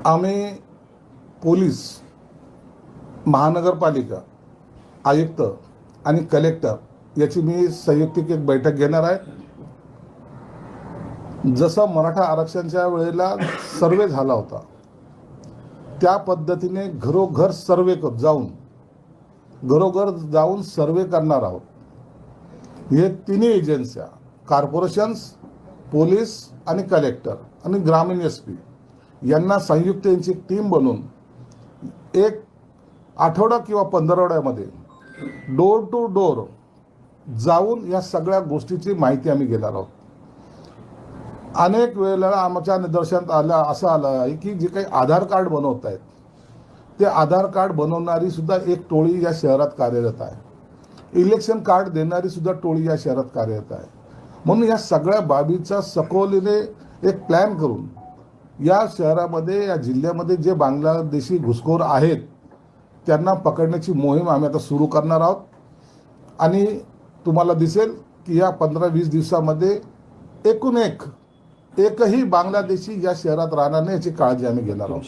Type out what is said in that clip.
आम्ही पोलीस, महानगरपालिका आयुक्त आणि कलेक्टर याची मी संयुक्तिक एक बैठक घेणार आहे. जसं मराठा आरक्षणाच्या वेळेला सर्वे झाला होता त्या पद्धतीने घरोघर सर्वे जाऊन सर्वे करणार आहोत. हे तिन्ही एजन्स्या, कॉर्पोरेशन्स, पोलीस आणि कलेक्टर आणि ग्रामीण SP यांना संयुक्त यांची टीम बनवून एक आठवडा किंवा 15 डोर टू डोर जाऊन या सगळ्या गोष्टीची माहिती आम्ही घेणार आहोत. अनेक वेळेला आमच्या निदर्शनात असं आलं आहे की जे काही आधार कार्ड बनवत आहेत ते आधार कार्ड बनवणारी सुद्धा एक टोळी या शहरात कार्यरत आहे. इलेक्शन कार्ड देणारी सुद्धा टोळी या शहरात कार्यरत आहे. म्हणून या सगळ्या बाबीचा सखोलीने एक प्लॅन करून या शहरामध्ये, या जिल्ह्यामध्ये जे बांगलादेशी घुसखोर आहेत त्यांना पकडण्याची मोहीम आम्ही आता सुरू करणार आहोत. आणि तुम्हाला दिसेल की या 15-20 दिवसामध्ये एकही बांगलादेशी या शहरात राहणार नाही याची काळजी आम्ही घेणार आहोत.